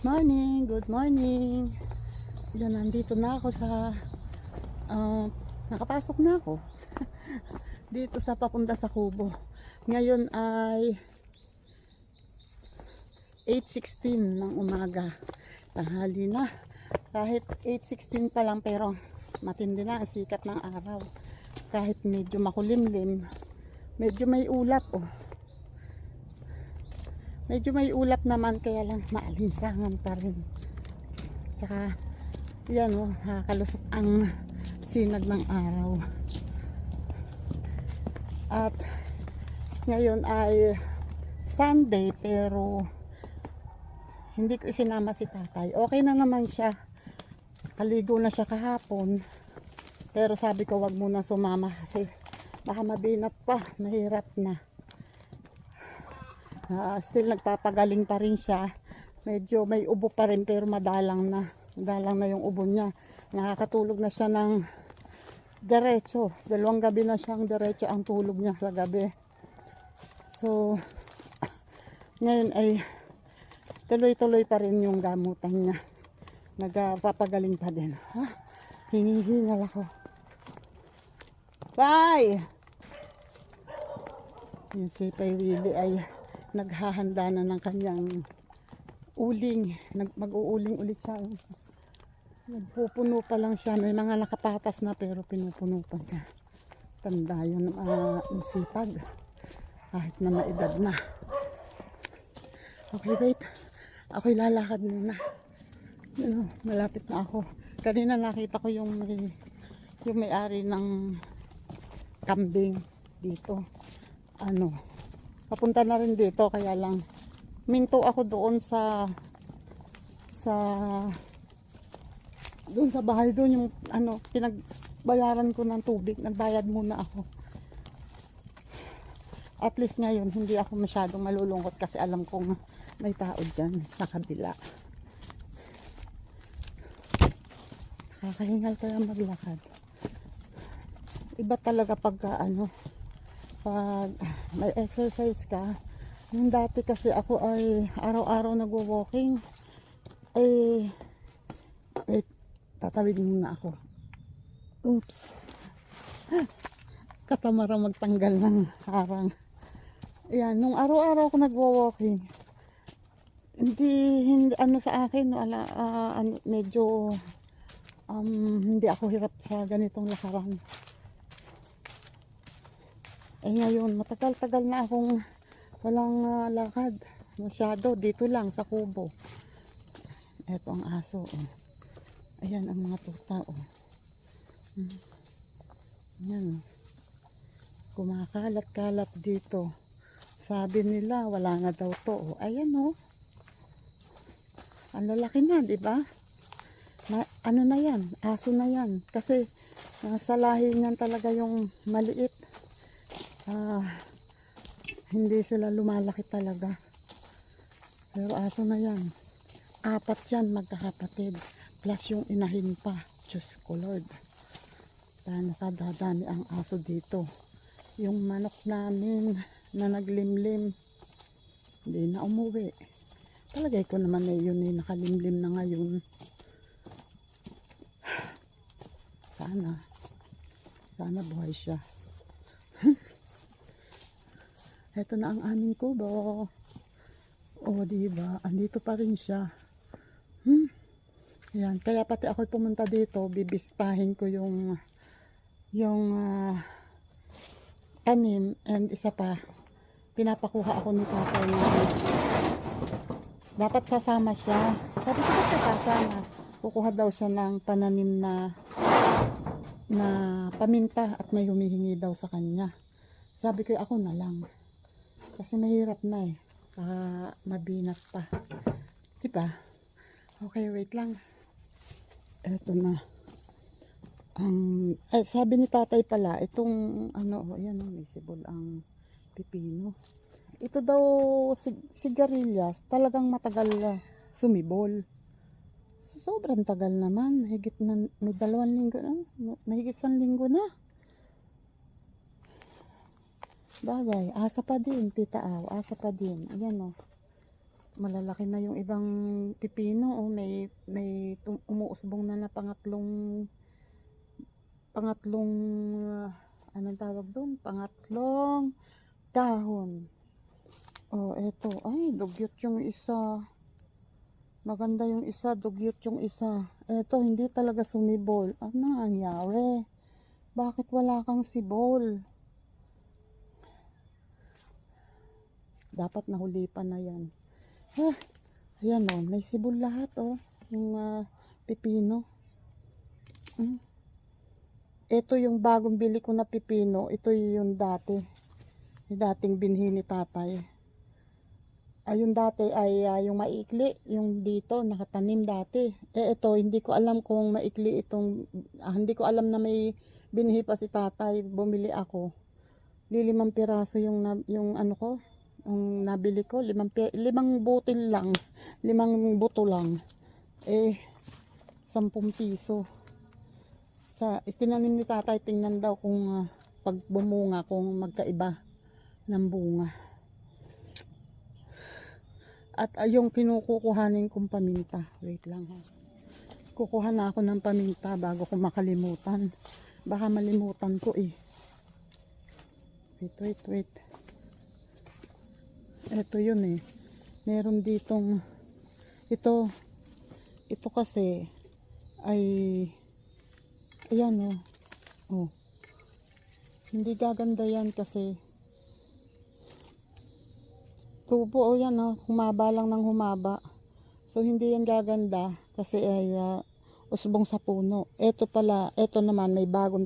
morning, good morning. Yan, nandito na ako sa nakapasok na ako dito sa papunta sa Kubo. Ngayon ay 8:16 ng umaga. Tanghali na. Kahit 8:16 pa lang pero matindi na ang sikat ng araw. Kahit medyo makulimlim, medyo may ulap oh. Medyo may ulap naman kaya lang maalinsangan pa rin. Tsaka yan oh, nakakalusot ang sinag ng araw. At ngayon ay Sunday pero hindi ko isinama si tatay. Okay na naman siya. Kaligo na siya kahapon. Pero sabi ko wag muna sumama kasi baka mabinat pa, mahirap na. Still nagpapagaling pa rin siya. Medyo may ubo pa rin pero madalang na. Madalang na yung ubo niya. Nakakatulog na siya ng diretso. 2 gabi na siyang diretso ang tulog niya sa gabi. So, ngayon ay tuloy-tuloy pa rin yung gamutan niya. Nagpapagaling pa din. Hinihingal ako. Bye! Yung si Pai Willie ay naghahanda na ng kanyang uling. Mag-uuling ulit siya. Nagpupuno pa lang siya. May mga nakapatas na pero pinupuno pa niya. Tanda yun ang sipag. Kahit na maedad na. Okay, wait. Ako'y lalakad muna. Malapit na ako. Kanina nakita ko yung may-ari ng kambing dito. Papunta na rin dito kaya lang minto ako doon sa bahay doon yung pinagbayaran ko ng tubig. Nagbayad muna ako. At least ngayon hindi ako masyadong malulungkot kasi alam kong may tao dyan sa kabila. Nakakahingal kaya maglakad. Iba talaga pag may exercise ka. Yung dati kasi ako ay araw-araw nagwo-walking. Wait, tatawid muna ako. Oops. Katamara magtanggal ng harang. Ayan, nung araw-araw ako nagwo-walking, hindi sa akin, medyo hindi ako hirap sa ganitong lakaran. Ngayon, matagal-tagal na akong walang lakad. Masyado, dito lang sa Kubo. Ito ang aso. Oh. Ayan ang mga tuta. Oh. Ayan. Kumakalat-kalat dito. Sabi nila, wala na daw to. Oh. Ayan oh. Ang lalaki na, di ba? Ano na yan? Aso na yan. Kasi nasa lahi niyan talaga yung maliit. Hindi sila lumalaki talaga. Pero aso na yan. 4 yan magkakapatid. Plus yung inahin pa. Diyos ko Lord. Paano kadadami ang aso dito. Yung manok namin na naglimlim. Hindi na umuwi. Talagay ko naman na yun nakalimlim na ngayon. Sana buhay siya. Ito na ang aming kubo. O, diba? Andito pa rin siya. Ayan. Kaya pati ako'y pumunta dito, bibisitahin ko yung tanim and isa pa, pinapakuha ako ni tatay. Dapat sasama siya. Sabi ko ba't sasama? Kukuha daw siya ng pananim na paminta at may humihingi daw sa kanya. Sabi ko ako na lang. Kasi mahirap na eh. Mabinat pa. Diba? Okay, wait lang. Eto na. Sabi ni tatay pala, itong ayan visible ang pipino. Ito daw sigarilyas, talagang matagal sumibol. Sobrang tagal naman. Higit na, may 2 linggo na. Mahigit 1 linggo na. Bagay, asa pa din, tita Aw, asa pa din. Ayan o. Malalaki na yung ibang pipino. Oh, may umuusbong na pangatlong anong tawag doon? Pangatlong dahon. Oh, eto. Ay, dugyot yung isa. Maganda yung isa, dugyot yung isa. Eto, hindi talaga sumibol. Ano nangyari? Bakit wala kang sibol? Dapat nahulipan na yan. Ayan oh, may sibol lahat oh. Yung pipino. Ito yung bagong bili ko na pipino. Ito yung dati. Yung dating binhi ni tatay. Yung dati ay yung maikli. Yung dito, nakatanim dati. Ito, hindi ko alam kung maikli itong... hindi ko alam na may binhi pa si tatay. Bumili ako. 5 piraso yung ano ko. Yung nabili ko. 5 butil lang. 5 buto lang. 10 piso. Tinanim ni tatay, tingnan daw kung pag bumunga, kung magkaiba ng bunga. At yung kinukuhanin kong paminta, wait lang ha. Kukuha na ako ng paminta bago ko makalimutan. Baka malimutan ko eh. Wait. Ito yun eh. Meron ditong ito kasi ay ayan oh. Hindi gaganda yan kasi tubo oh, yan oh. Humaba lang ng humaba. So hindi yan gaganda kasi ay usbong sa puno. Ito pala, ito naman may bagong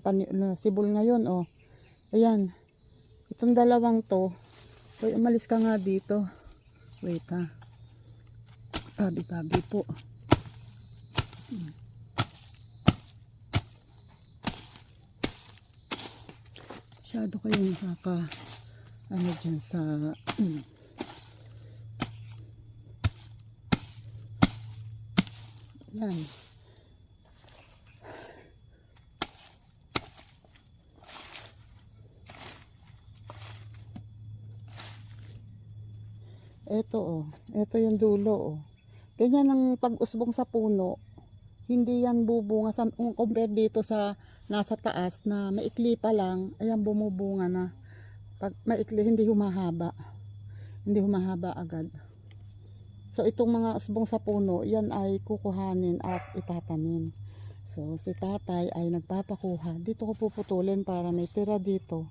sibol ngayon oh. Ayan. Itong dalawang to. Hoy, umalis ka nga dito. Wait ha. Tabi po. Masyado kayo ano dyan sa yan. Ito yung dulo oh. Ganyan ang pag-usbong sa puno. Hindi yan bubunga compare dito sa nasa taas na maikli pa lang, ayan bumubunga na. Pag maikli hindi humahaba. Hindi humahaba agad. So itong mga usbong sa puno, yan ay kukuhanin at itatanim. So si tatay ay nagpapakuha. Dito ko puputulin para may tira dito.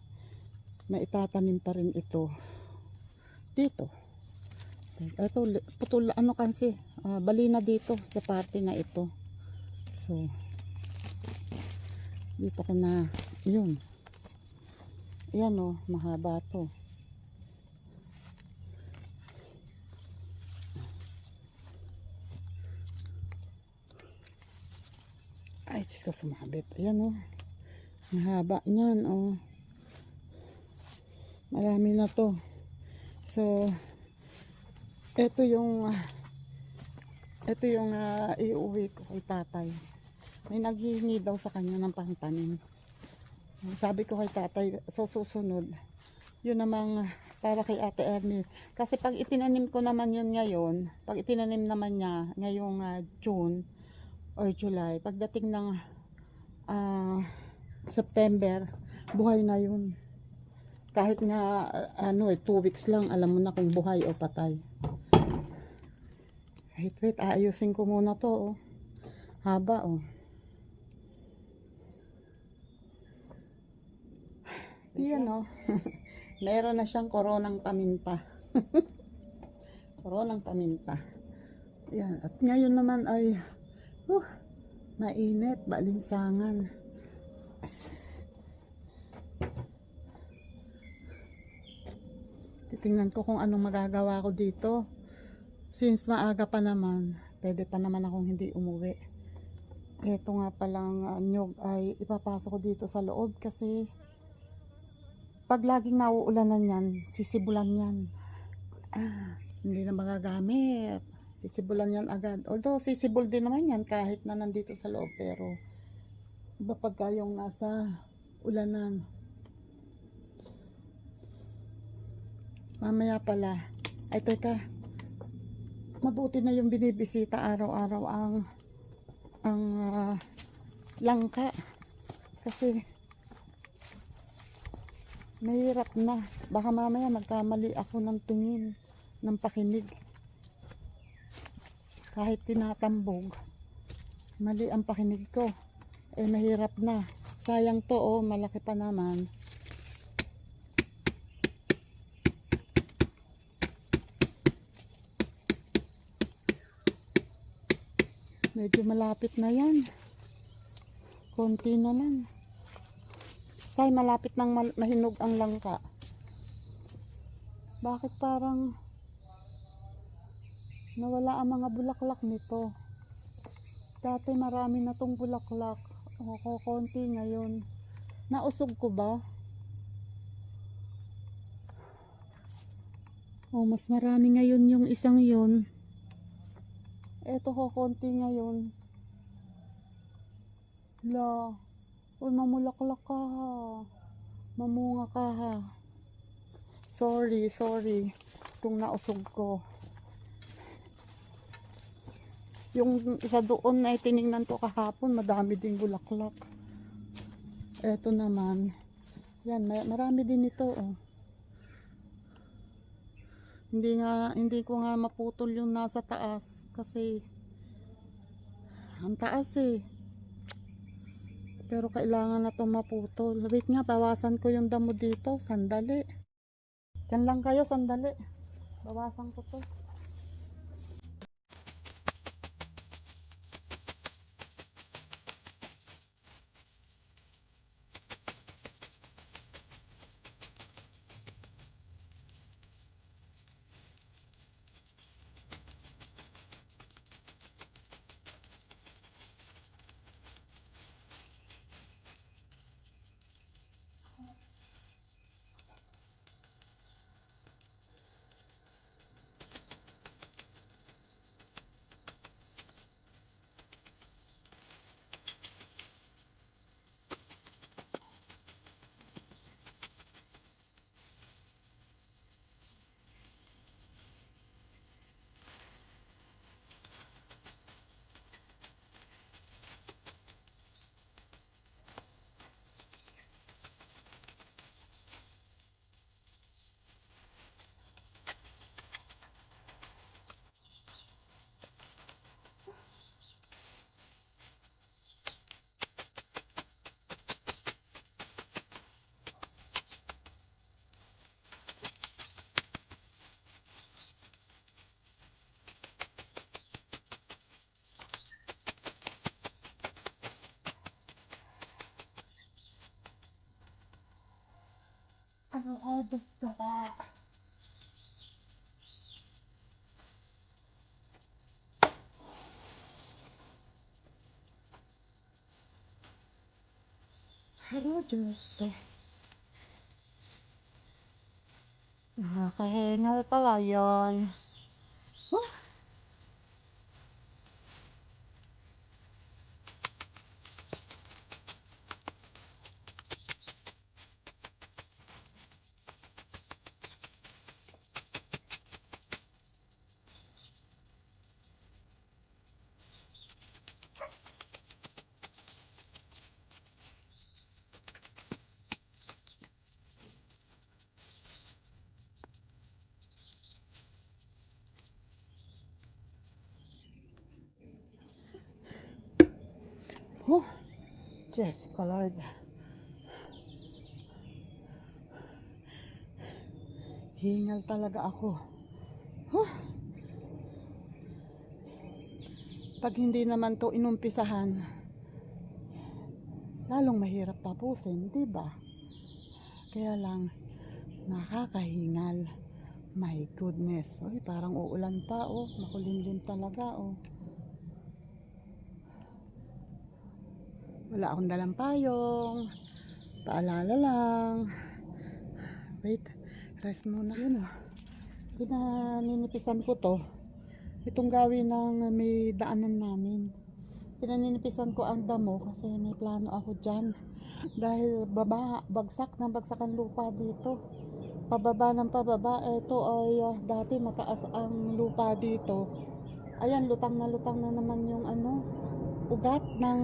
Maitatanim pa rin ito. Dito. Ito putol ano kasi bali na dito sa parte na ito. So dito ko na yun. Ayan oh, mahaba to. Ay, Diyos ko, sumabit. Ayan oh. Mahaba niyan oh. Marami na to. So ito yung iuwi ko kay tatay. May naghihingi daw sa kanya ng pangtanim. So, sabi ko kay tatay, so susunod, yun namang para kay Ate Ernie. Kasi pag itinanim ko naman yun ngayon, pag itinanim naman niya ngayong June or July, pagdating ng September, buhay na yun. Kahit nga 2 weeks lang, alam mo na kung buhay o patay. Wait, aayusin ko muna to oh. Haba oh. Yan oh. Meron na siyang koronang paminta. Koronang paminta. Yan. At ngayon naman ay mainit, balinsangan. Titingnan ko kung anong magagawa ko dito. Since maaga pa naman, pwede pa naman akong hindi umuwi. Ito nga palang nyug ay ipapasok ko dito sa loob kasi pag laging nauulanan yan, sisibulan yan. Hindi na magagamit. Sisibulan yan agad. Although sisibol din naman yan kahit na nandito sa loob, pero iba pagka yung nasa ulanan. Mamaya pala. Ay teka. mabuti na yung binibisita araw-araw ang langka kasi mahirap na, baka mamaya magkamali ako ng tingin ng pakinig kahit tinatambog mali ang pakinig ko, eh mahirap na, sayang to, oh malaki pa naman. Medyo malapit na yan. Konti na lang. Say, malapit nang mahinog ang langka. Bakit parang nawala ang mga bulaklak nito? Dati marami na tong bulaklak. O, konti ngayon. Nausog ko ba? O, mas marami ngayon yung isang yun. Eto ko konti ngayon. La, uy mamulaklak ka ha. Mamunga ka ha. Sorry kung nausog ko. Yung isa doon na tiningnan ko kahapon, madami ding bulaklak. Eto naman. Yan, marami din ito oh. Hindi ko nga maputol yung nasa taas kasi ang taas eh. Pero kailangan na itong maputol. Wait nga, bawasan ko yung damo dito. Sandali. Diyan lang kayo, sandali. Bawasan ko to. Ano ka, gusto ka? Hello, Diyos. Nakakahingal pala yun. Huh? Huh? Jessica Lord. Hingal talaga ako. Huh? Pag hindi naman to inumpisahan, lalong mahirap tapusin, di ba? Kaya lang, nakakahingal. My goodness. Uy, parang uulan pa, oh. Makulimlim talaga, oh. Wala akong dalang payong. Paalala lang. Wait, rest muna. Yun, oh. Pinaninipisan ko to. Itong gawin ng may daanan namin. Pinaninipisan ko ang damo kasi may plano ako dyan. Dahil bagsak ng bagsak ang lupa dito. pababa ng pababa. Ito ay dati mataas ang lupa dito. Ayan, lutang na naman yung ano, ugat ng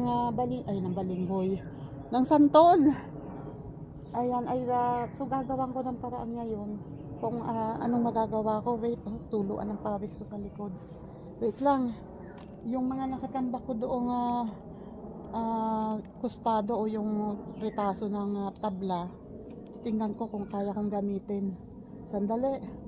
ng balinghoy, ng santol. Ayan, so gagawan ko ng paraan ngayon kung anong magagawa ko. Wait, tuluan ng pawis ko sa likod. Wait lang, yung mga nakatambak ko doong kustado o yung retaso ng tabla, tingnan ko kung kaya kong gamitin. Sandali.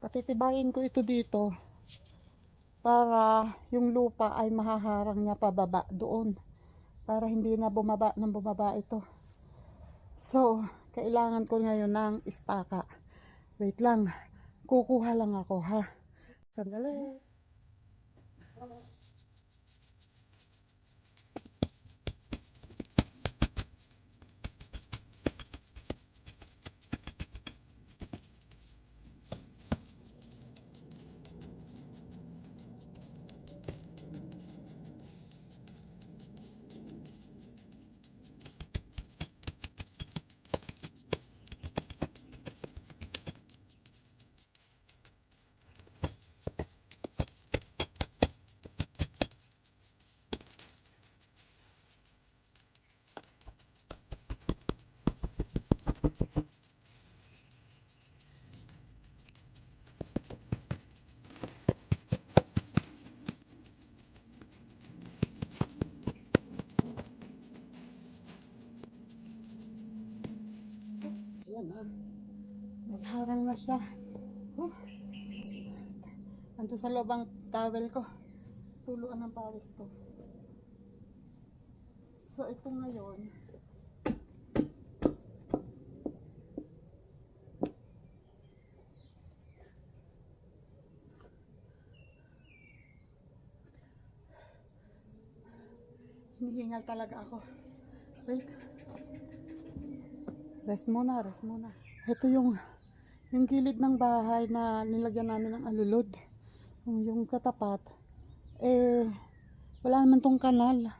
Patitibayin ko ito dito para yung lupa ay mahaharang niya pababa doon, para hindi na bumaba ito. So kailangan ko ngayon ng istaka. Wait lang, kukuha lang ako, ha. Sandali. Ayan na, nagharang na siya. Ando sa loob ang towel ko, tuluan ng pawis ko. So ito ngayon, hinihingal talaga ako. Wait, rest muna. Ito yung gilid ng bahay na nilagyan namin ng alulod. Yung katapat, wala naman tong kanal.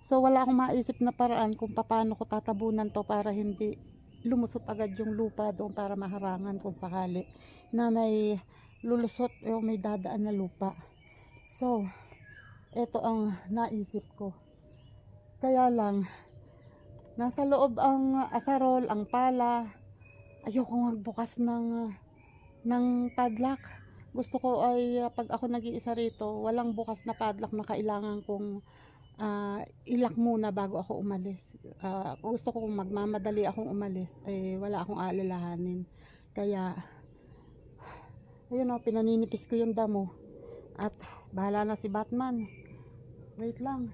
So wala akong maisip na paraan kung paano ko tatabunan to para hindi lumusot agad yung lupa doon, para maharangan kung sakali na may lulusot o may dadaan na lupa. So ito ang naisip ko. Kaya lang, nasa loob ang asarol, ang pala. Ayoko magbukas ng padlock. Gusto ko ay pag ako nag-iisa rito, walang bukas na padlock na kailangan kong ilak muna bago ako umalis. Gusto ko kung magmamadali akong umalis, wala akong aalalahanin. Kaya, ayun o, pinaninipis ko yung damo. At bahala na si Batman. Wait lang.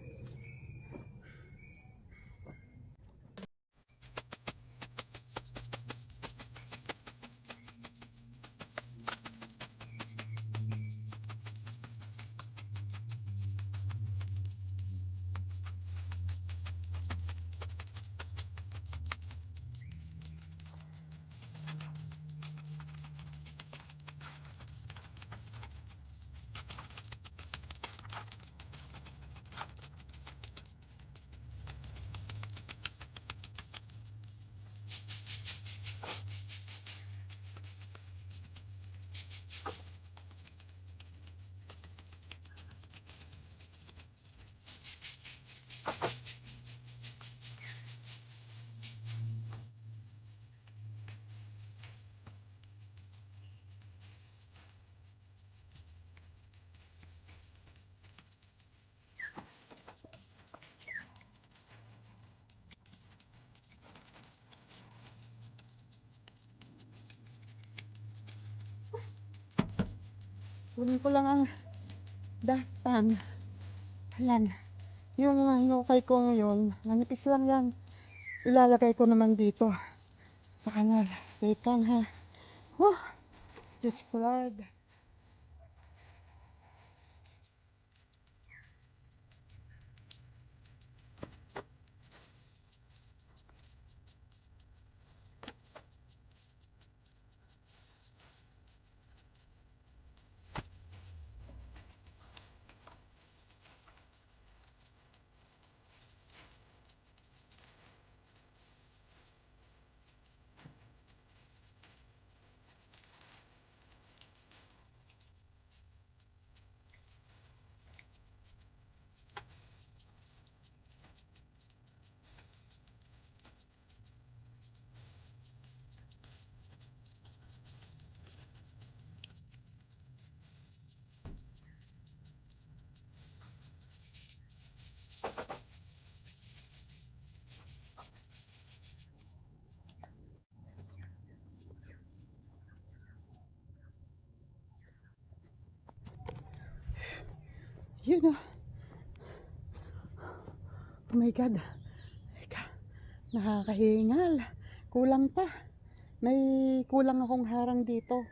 Kunin ko lang ang dustpan. Ayan. Yung hinukay ko yun, manipis lang yan. Ilalagay ko naman dito sa kanal. Wait lang ha. Oh, Diyos ko Lord. Yun oh. Oh my God. Teka, nakakahingal. Kulang pa. May kulang akong harang dito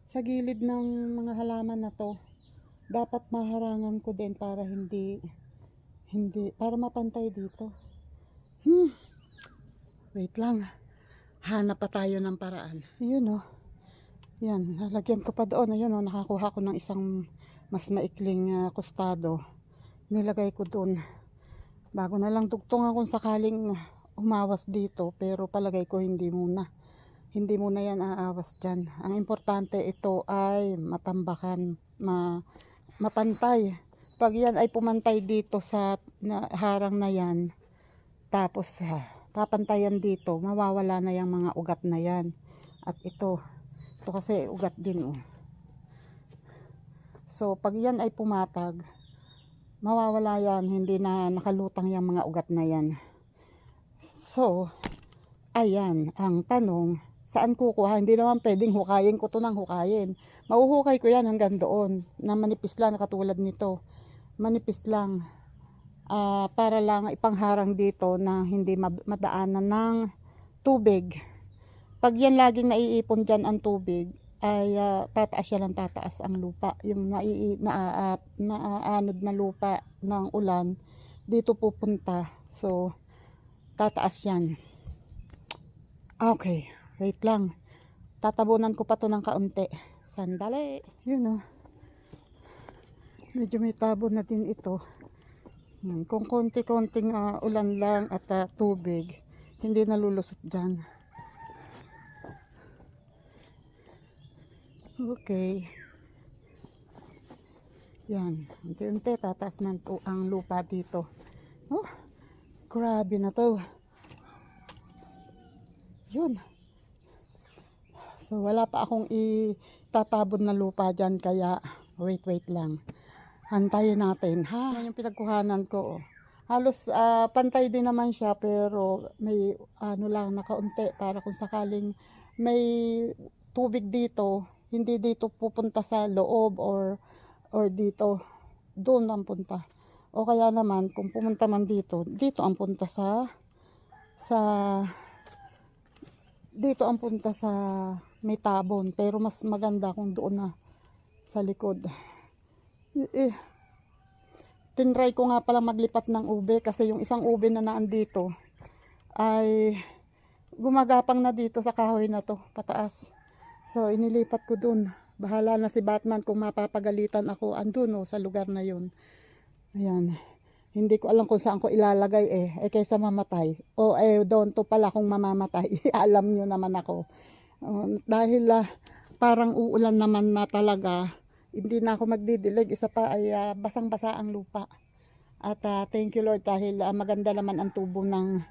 sa gilid ng mga halaman na to. Dapat maharangan ko din para hindi para mapantay dito. Wait lang. Hanap pa tayo ng paraan. Yun oh. Yan, nalagyan ko pa doon. Ayun oh, nakakuha ko ng isang mas maikling kostado. Nilagay ko doon. Bago na lang tugtungan kung sakaling umawas dito, pero palagay ko hindi muna. Hindi muna yan aawas dyan. Ang importante ito ay matambakan, mapantay. Pag yan ay pumantay dito sa harang na yan, tapos papantayan dito, mawawala na yung mga ugat na yan. At ito kasi ugat din oh. So pag yan ay pumatag, mawawala yan, hindi na nakalutang yung mga ugat na yan. So ayan ang tanong, saan kukuha? Hindi naman pwedeng hukayin ko to ng hukayin. Mauhukay ko yan hanggang doon na manipis lang, katulad nito, manipis lang, para lang ipangharang dito na hindi madaanan ng tubig. Pag yan laging naiipon dyan ang tubig, ay tataas yan ng tataas ang lupa. Yung naaanod na lupa ng ulan, dito pupunta. So, tataas yan. Okay, wait lang. Tatabunan ko pa to ng kaunti. Sandali. Yun oh. Medyo may tabon na din ito. Yan. Kung konti-konting ulan lang at tubig, hindi nalulusot dyan. Okay. Yan. Unti-unti tataas ng ang lupa dito. Oh, grabe na to. Yun. So wala pa akong itatabon na lupa dyan, kaya wait lang. Hantayin natin ha. Yung pinagkuhanan ko oh. Halos pantay din naman siya, pero may lang na kaunti para kung sakaling may tubig dito, hindi dito pupunta sa loob or dito, doon ang punta. O kaya naman kung pumunta man dito, dito ang punta dito ang punta sa may tabon. Pero mas maganda kung doon na sa likod. Tinry ko nga pala maglipat ng ube, kasi yung isang ube na naandito ay gumagapang na dito sa kahoy na to pataas. So inilipat ko dun. Bahala na si Batman kung mapapagalitan ako andun sa lugar na yun. Ayan. Hindi ko alam kung saan ko ilalagay kaysa mamatay. Doon to pala kung mamamatay. Alam nyo naman ako. Dahil parang uulan naman na talaga, hindi na ako magdidilig. Isa pa ay basang-basa ang lupa. At thank you Lord, dahil maganda naman ang tubo ng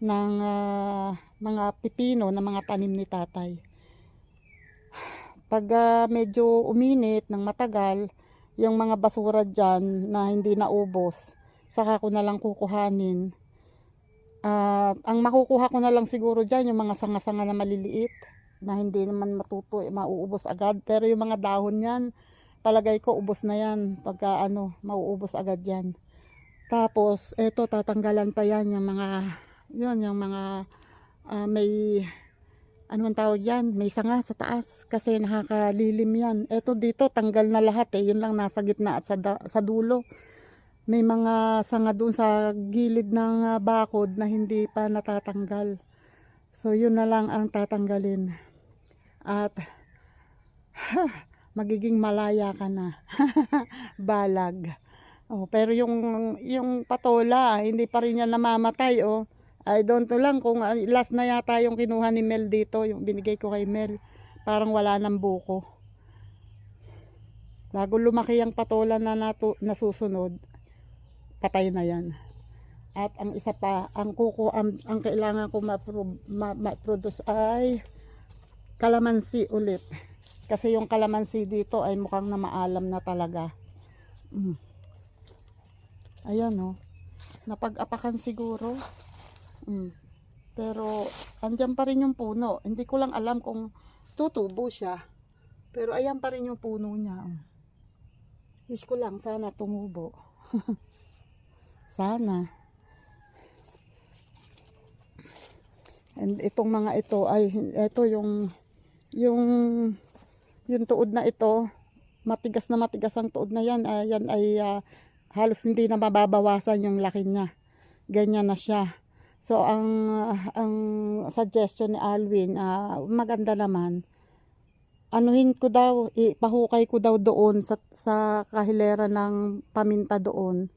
ng mga pipino na mga tanim ni tatay. Pag medyo uminit ng matagal, yung mga basura dyan na hindi naubos, saka ko na lang kukuhanin. Ang makukuha ko na lang siguro dyan yung mga sanga-sanga na maliliit. na hindi naman mauubos agad. Pero yung mga dahon yan, palagay ko ubos na yan. Pagka mauubos agad yan. Tapos, eto tatanggalan pa yan yung mga may ano ang tawag yan, may sanga sa taas kasi nakakalilim yan. Eto dito tanggal na lahat yun lang nasa gitna at sa dulo. May mga sanga doon sa gilid ng bakod na hindi pa natatanggal. So yun na lang ang tatanggalin. At magiging malaya ka na. Balag. Pero yung patola, hindi pa rin yan namamatay. I don't know lang kung last na yata yung kinuha ni Mel dito, yung binigay ko kay Mel. Parang wala nang buko. Bago lumaki ang patola na nasusunod, patay na yan. At ang isa pa, ang kailangan ko ma-produce ay kalamansi ulit. Kasi yung kalamansi dito ay mukhang na maalam na talaga. Ayan napag-apakan siguro. Pero andyan pa rin yung puno. Hindi ko lang alam kung tutubo siya. Pero ayan pa rin yung puno niya. Wish ko lang sana tumubo. Sana. And itong mga ito ay ito yung tuod na ito, matigas ang tuod na yan. Yan ay halos hindi na mababawasan yung laki niya. Ganyan na siya. So ang suggestion ni Alwin, maganda naman. Anuhin ko daw, ipahukay ko daw doon sa kahilera ng paminta doon.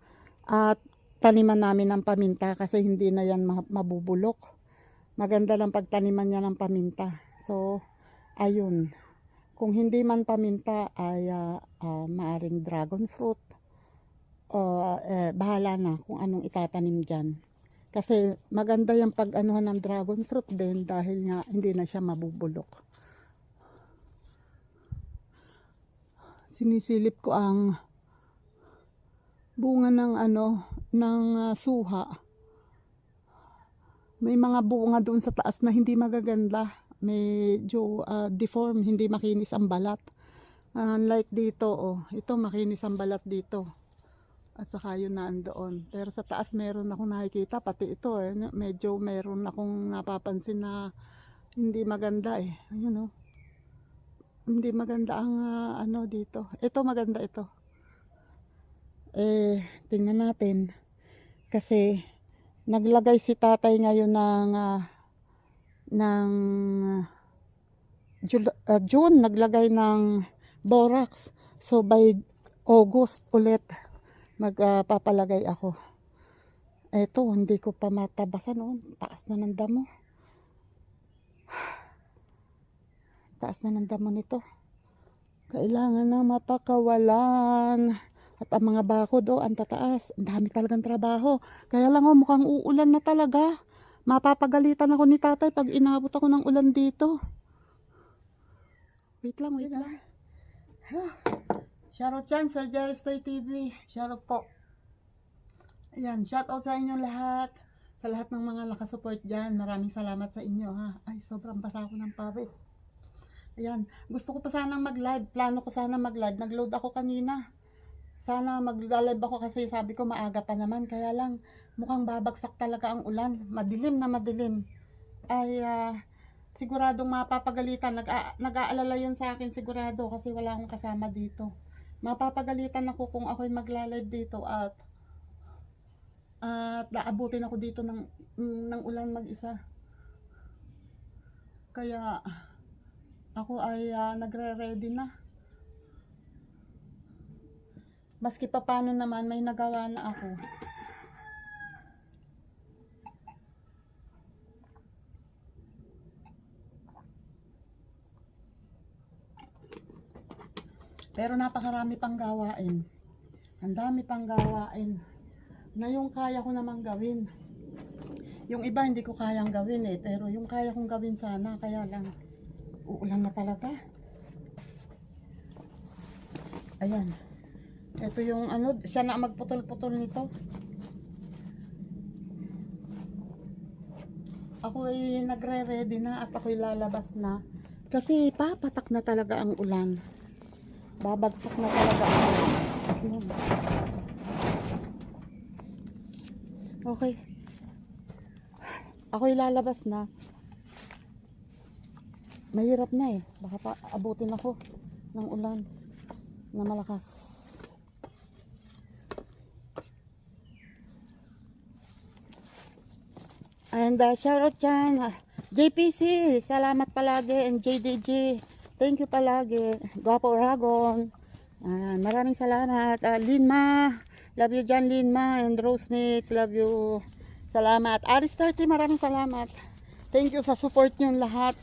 At taniman namin ng paminta kasi hindi na yan mabubulok. Maganda lang pagtaniman niya ng paminta. So ayun. Kung hindi man paminta ay maaring dragon fruit. Bahala na kung anong itatanim dyan. Kasi maganda yung pag-anuhan ng dragon fruit din dahil nga hindi na siya mabubulok. Sinisilip ko ang bunga ng suha. May mga bunga doon sa taas na hindi magaganda. Medyo deform, hindi makinis ang balat. Unlike dito, ito makinis ang balat dito. At saka yun na andoon. Pero sa taas meron akong nakikita, pati ito medyo meron akong napapansin na hindi maganda Ayun hindi maganda ang dito. Ito maganda ito. Tingnan natin. Kasi naglagay si tatay ngayon ng June naglagay ng borax. So by August ulit magpapalagay ako. Eto, hindi ko pa matabasan taas na ng damo. Taas na ng damo nito. Kailangan na mapakawalan. At ang mga bakod ang tataas. Ang dami talagang trabaho. Kaya lang mukhang uulan na talaga. Mapapagalitan ako ni tatay pag inabot ako ng ulan dito. Wait lang. Shoutout dyan sa Jeristoy TV. Shoutout po. Ayan, shoutout sa inyong lahat. Sa lahat ng mga nakasupport dyan. Maraming salamat sa inyo Ay, sobrang basa ako ng pawis. Ayan, gusto ko pa sanang mag-live. Plano ko sana mag-live. Nag-load ako kanina. Sana mag-live ako kasi sabi ko maaga pa naman. Kaya lang, mukhang babagsak talaga ang ulan. Madilim na madilim. Ay, siguradong mapapagalitan. Nag-aalala yun sa akin sigurado kasi wala akong kasama dito. Mapapagalitan ako kung ako'y magla-live dito at naabutin ako dito ng ulan mag-isa. Kaya ako ay nagre-ready na. Maski pa paano naman may nagawa na ako. Pero napakarami pang gawain. Ang dami pang gawain na yung kaya ko namang gawin. Yung iba hindi ko kayang gawin pero yung kaya kong gawin sana, kaya lang uulan na talaga. Ayan. Ito yung siya na magputol-putol nito. Ako ay nagre-ready na at ako'y lalabas na. Kasi papatak na talaga ang ulan. Babagsak na talaga ang ulan. Ayan. Okay. Ako'y lalabas na. Mahirap na eh. Baka pa abutin ako ng ulan na malakas. And shoutout dyan. JPC, salamat palagi. And JDG, thank you palagi. Guapo Aragon. Maraming salamat. Linma, love you dyan Linma. And Rose Mix, love you. Salamat. Aris 30, maraming salamat. Thank you sa support nyo lahat.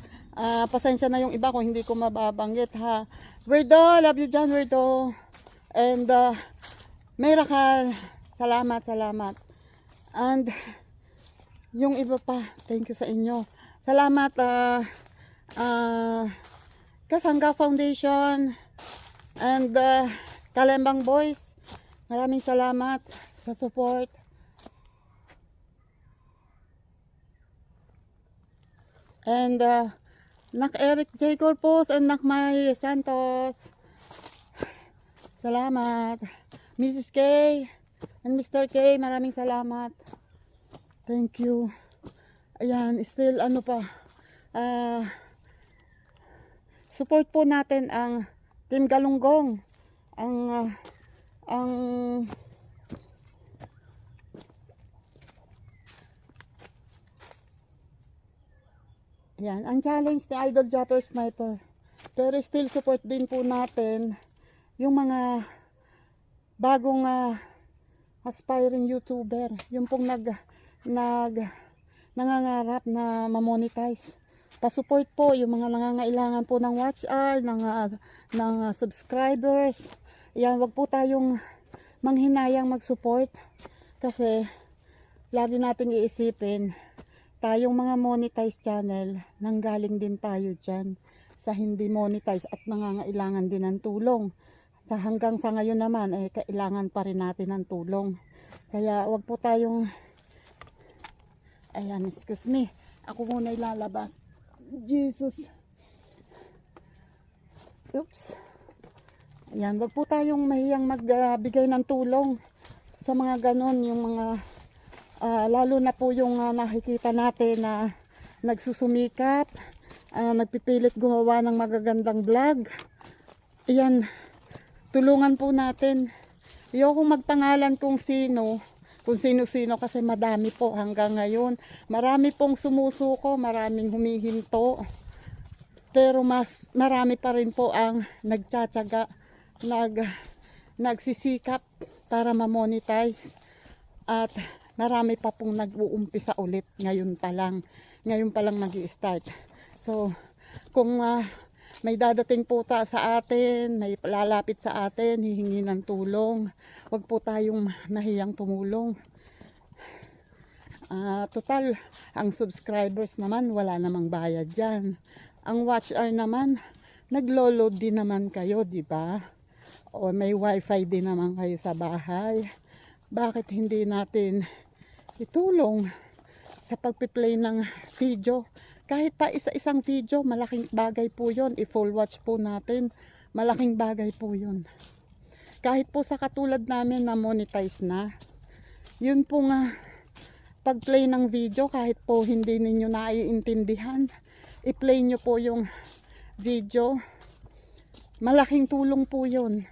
Pasensya na yung iba kung hindi ko mababanggit ha. Werdo, love you dyan Werdo. And Miracle, salamat. And yung iba pa, thank you sa inyo. Salamat Kasangga Foundation and Kalembang Boys. Maraming salamat sa support. And Nak Eric J. Corpus and Nak May Santos. Salamat. Mrs. K and Mr. K, maraming salamat. Thank you. Ayan, still ano pa. Support po natin ang Team Galunggong. Yan, ang challenge ni Idol Japper Sniper. Pero still support din po natin yung mga bagong aspiring YouTuber. Yung pong nangangarap na ma-monetize. Pa-support po yung mga nangangailangan po ng watch hour, ng subscribers. Yan, wag po tayong manghinayang mag-support. Kasi lagi nating iisipin, tayong mga monetized channel, nanggaling din tayo dyan sa hindi monetize at nangangailangan din ng tulong. Hanggang sa ngayon naman, kailangan pa rin natin ng tulong. Kaya wag po tayong, ayan, excuse me, ako muna ilalabas. Jesus. Oops. Ayan, wag po tayong mahiyang magbigay ng tulong sa mga ganon, yung mga lalo na po yung nakikita natin na nagsusumikap, nagpipilit gumawa ng magagandang vlog. Ayan, tulungan po natin. Ayokong magpangalan kung sino-sino kasi madami po hanggang ngayon. Marami pong sumusuko, maraming humihinto. Pero mas marami pa rin po ang nagtsatsaga, nagsisikap para ma-monetize. At marami pa pong nag-uumpisa ulit ngayon pa lang magi-start. So kung may dadating po sa atin, may lalapit sa atin, hihingi ng tulong, wag po tayong nahiyang tumulong. Total, ang subscribers naman wala namang bayad dyan. Ang watch hour naman, naglo-load din naman kayo, di ba? O may wifi din naman kayo sa bahay. Bakit hindi natin itulong sa pagpi-play ng video? Kahit pa isa-isang video, malaking bagay po yun. I-full watch po natin, malaking bagay po yun. Kahit po sa katulad namin na monetize na, yun po nga, pag-play ng video, kahit po hindi ninyo naiintindihan, i-play nyo po yung video, malaking tulong po yun.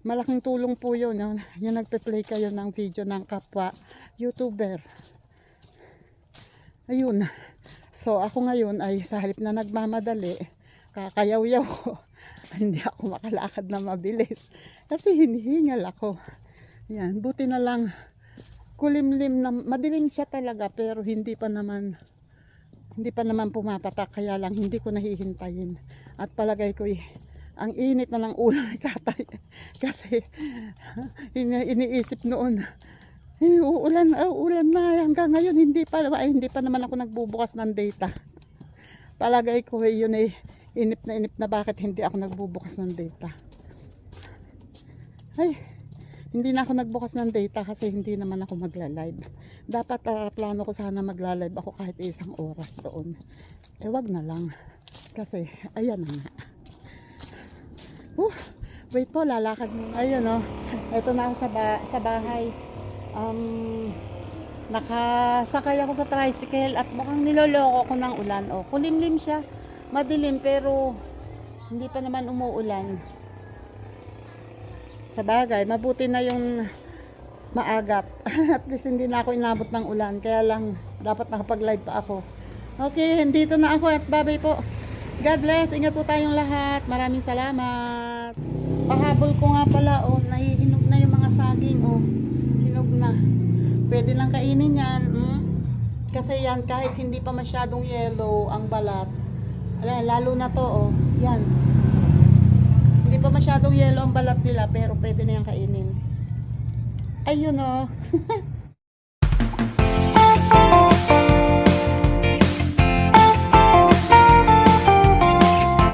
Malaking tulong po yun. Yung nagpe-play kayo ng video ng kapwa YouTuber. Ayun. So ako ngayon ay sa halip na nagmamadali, kakayaw-yaw ko. Hindi ako makalakad na mabilis. Kasi hinihingal ako. Yan. Buti na lang kulimlim na, madilim siya talaga pero hindi pa naman pumapatak. Kaya lang hindi ko nahihintayin. At palagay ko ang init na ng ulo ni Katay. Kasi iniisip noon, ulan na hanggang ngayon hindi pa naman ako nagbubukas ng data. Palagay ko yun inip na bakit hindi ako nagbubukas ng data. Ay, hindi na ako nagbukas ng data kasi hindi naman ako magla-live. Dapat plano ko sana magla-live ako kahit 1 oras doon. Wag na lang. Kasi, ayan na nga. Wait po, lalakad muna. Ayun oh. Ito na ako sa bahay. Nakasakay ako sa tricycle at mukhang niloloko ko ng ulan. Oh, kulimlim siya. Madilim pero hindi pa naman umuulan. Sa bagay, mabuti na yung maagap. At least hindi na ako inabot ng ulan. Kaya lang, dapat nakapag-live pa ako. Okay, dito na ako at bye-bye po. God bless. Ingat po tayong lahat. Maraming salamat. Pahabol ko nga pala, oh, nahihinog na yung mga saging, oh. Hinog na. Pwede nang kainin yan. Kasi yan, kahit hindi pa masyadong yellow ang balat. Lalo na to, oh. Yan. Hindi pa masyadong yellow ang balat nila, pero pwede na yan kainin. Ayun, oh.